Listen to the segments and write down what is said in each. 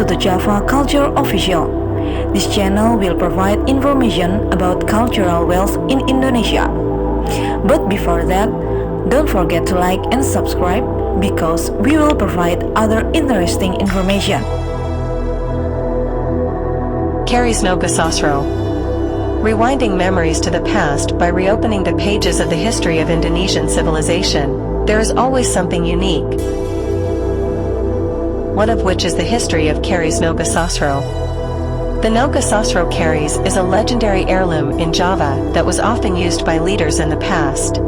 to Java Culture Official. This channel will provide information about cultural wealth in Indonesia. But before that, don't forget to like and subscribe because we will provide other interesting information. Keris Nogososro. Rewinding memories to the past by reopening the pages of the history of Indonesian civilization, there is always something unique. One of which is the history of Keris Nogososro. The Nogososro Keris is a legendary heirloom in Java that was often used by leaders in the past.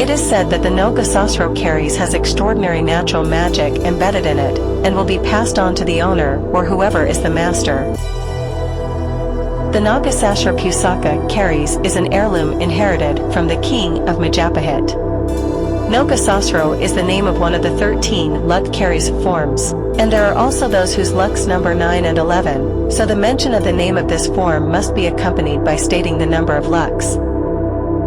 It is said that the Nogososro Keris has extraordinary natural magic embedded in it, and will be passed on to the owner or whoever is the master. The Nogososro Keris is an heirloom inherited from the king of Majapahit. Nogososro is the name of one of the 13 luck Keris forms, and there are also those whose lucks number 9 and 11, so the mention of the name of this form must be accompanied by stating the number of lucks.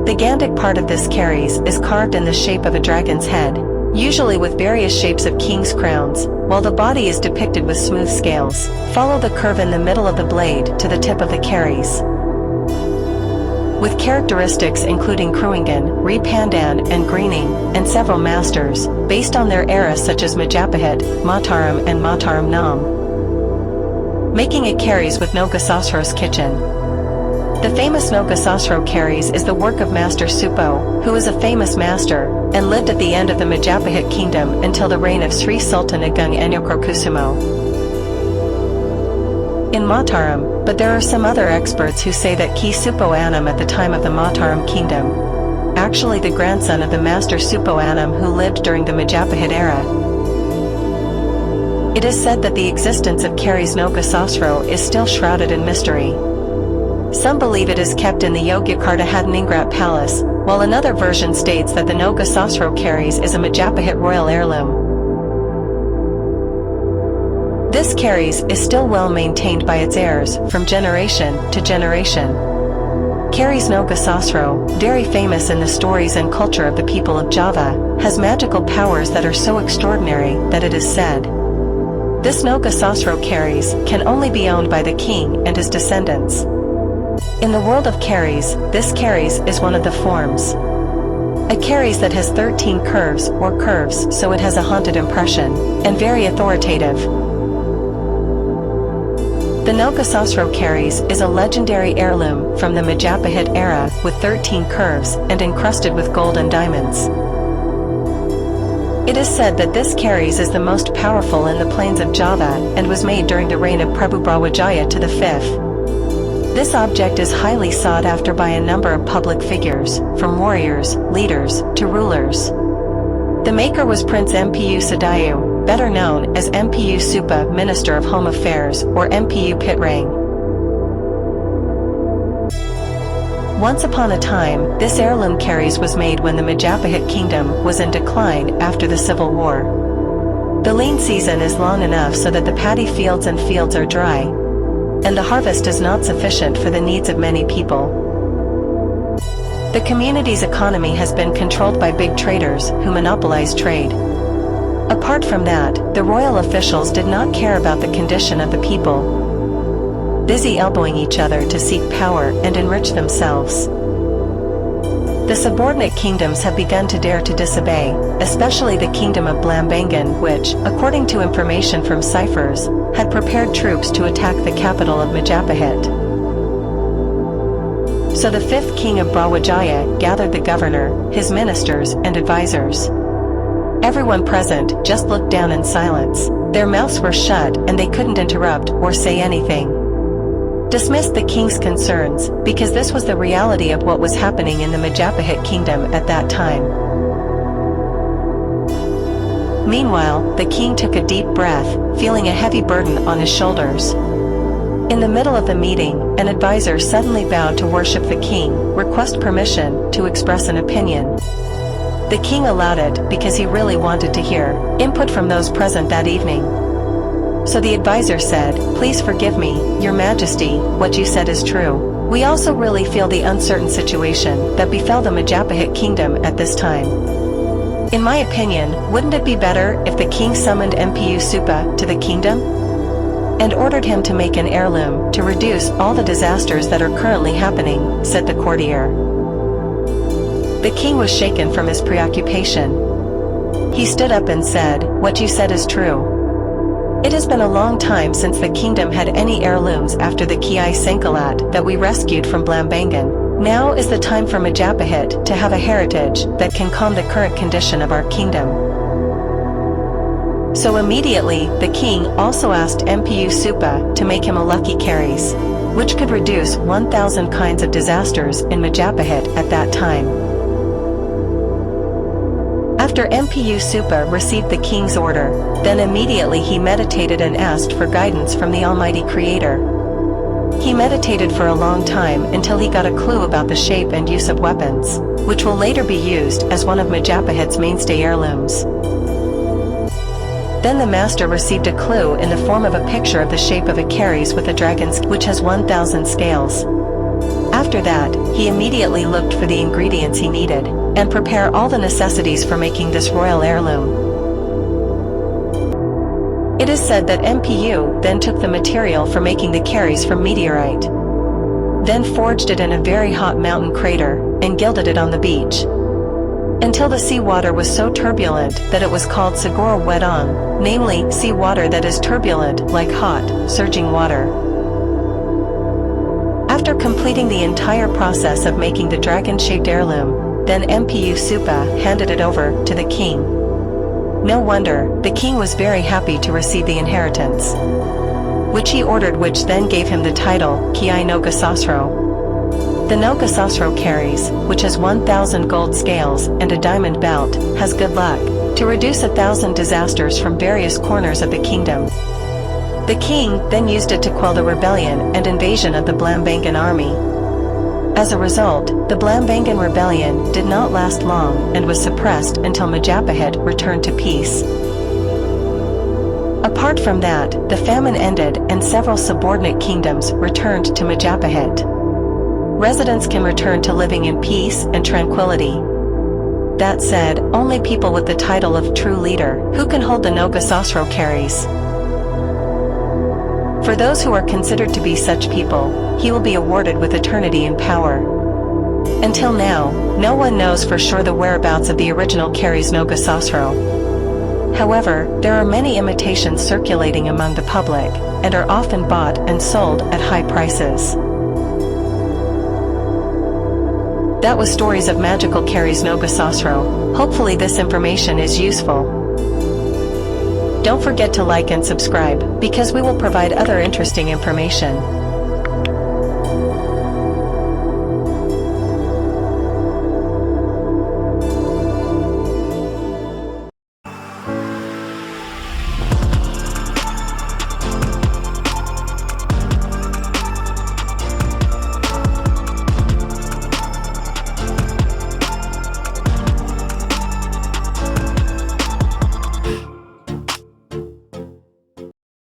The Gandic part of this Keris is carved in the shape of a dragon's head, usually with various shapes of king's crowns, while the body is depicted with smooth scales. Follow the curve in the middle of the blade to the tip of the Keris. With characteristics including Kruingen, Repandan and Greening, and several masters, based on their era such as Majapahit, Mataram and Mataram Nam. Making a Keris with Nogososro's kitchen. The famous Nogososro Keris is the work of Master Supo, who is a famous master, and lived at the end of the Majapahit kingdom until the reign of Sri Sultan Agung Anyokrokusumo in Mataram, but there are some other experts who say that Ki Supo Anam at the time of the Mataram kingdom, actually the grandson of the Master Supo Anam who lived during the Majapahit era. It is said that the existence of Keris Nogososro is still shrouded in mystery. Some believe it is kept in the Yogyakarta Hadiningrat Palace, while another version states that the Nogososro Keris is a Majapahit royal heirloom. This Keris is still well maintained by its heirs, from generation to generation. Keris Nogososro, very famous in the stories and culture of the people of Java, has magical powers that are so extraordinary that it is said, this Nogososro Keris can only be owned by the king and his descendants. In the world of Keris, this Keris is one of the forms. A Keris that has 13 curves, so it has a haunted impression, and very authoritative. The Nogososro Keris is a legendary heirloom from the Majapahit era with 13 curves and encrusted with gold and diamonds. It is said that this Keris is the most powerful in the plains of Java and was made during the reign of Prabu Brawijaya to the 5th. This object is highly sought after by a number of public figures, from warriors, leaders, to rulers. The maker was Prince Mpu Sadayu, better known as Mpu Supa, Minister of Home Affairs, or Mpu Pitrang. Once upon a time, this heirloom Keris was made when the Majapahit kingdom was in decline after the Civil War. The lean season is long enough so that the paddy fields are dry, and the harvest is not sufficient for the needs of many people. The community's economy has been controlled by big traders who monopolize trade. Apart from that, the royal officials did not care about the condition of the people, busy elbowing each other to seek power and enrich themselves. The subordinate kingdoms have begun to dare to disobey, especially the kingdom of Blambangan, which, according to information from ciphers, had prepared troops to attack the capital of Majapahit. So the 5th king of Brawijaya gathered the governor, his ministers, and advisors. Everyone present just looked down in silence. Their mouths were shut and they couldn't interrupt or say anything. Dismissed the king's concerns, because this was the reality of what was happening in the Majapahit kingdom at that time. Meanwhile, the king took a deep breath, feeling a heavy burden on his shoulders. In the middle of the meeting, an advisor suddenly bowed to worship the king, request permission to express an opinion. The king allowed it because he really wanted to hear input from those present that evening. So the advisor said, "Please forgive me, Your Majesty, what you said is true. We also really feel the uncertain situation that befell the Majapahit kingdom at this time. In my opinion, wouldn't it be better if the king summoned Mpu Supa to the kingdom and ordered him to make an heirloom to reduce all the disasters that are currently happening, said the courtier. The king was shaken from his preoccupation. He stood up and said, "What you said is true. It has been a long time since the kingdom had any heirlooms after the Kiai Sengkalat that we rescued from Blambangan. Now is the time for Majapahit to have a heritage that can calm the current condition of our kingdom." So immediately, the king also asked Mpu Supa to make him a lucky Keris, which could reduce 1,000 kinds of disasters in Majapahit at that time. After Mpu Supa received the king's order, then immediately he meditated and asked for guidance from the Almighty Creator. He meditated for a long time until he got a clue about the shape and use of weapons, which will later be used as one of Majapahit's mainstay heirlooms. Then the master received a clue in the form of a picture of the shape of a Keris with a dragon which has 1,000 scales. After that, he immediately looked for the ingredients he needed, and prepare all the necessities for making this royal heirloom. It is said that Mpu then took the material for making the Keris from meteorite, then forged it in a very hot mountain crater, and gilded it on the beach, until the seawater was so turbulent that it was called Segoro Wedang, namely, sea water that is turbulent, like hot, surging water. After completing the entire process of making the dragon-shaped heirloom, then Mpu Supa handed it over to the king. No wonder, the king was very happy to receive the inheritance, which he ordered, which then gave him the title, Keris Nogososro. The Nogososro Keris, which has 1,000 gold scales and a diamond belt, has good luck to reduce 1,000 disasters from various corners of the kingdom. The king then used it to quell the rebellion and invasion of the Blambangan army. As a result, the Blambangan rebellion did not last long and was suppressed until Majapahit returned to peace. Apart from that, the famine ended and several subordinate kingdoms returned to Majapahit. Residents can return to living in peace and tranquility. That said, only people with the title of true leader who can hold the Nogososro Keris. For those who are considered to be such people, he will be awarded with eternity in power. Until now, no one knows for sure the whereabouts of the original Keris Nogososro. However, there are many imitations circulating among the public, and are often bought and sold at high prices. That was stories of magical Keris Nogososro. Hopefully this information is useful. Don't forget to like and subscribe, because we will provide other interesting information.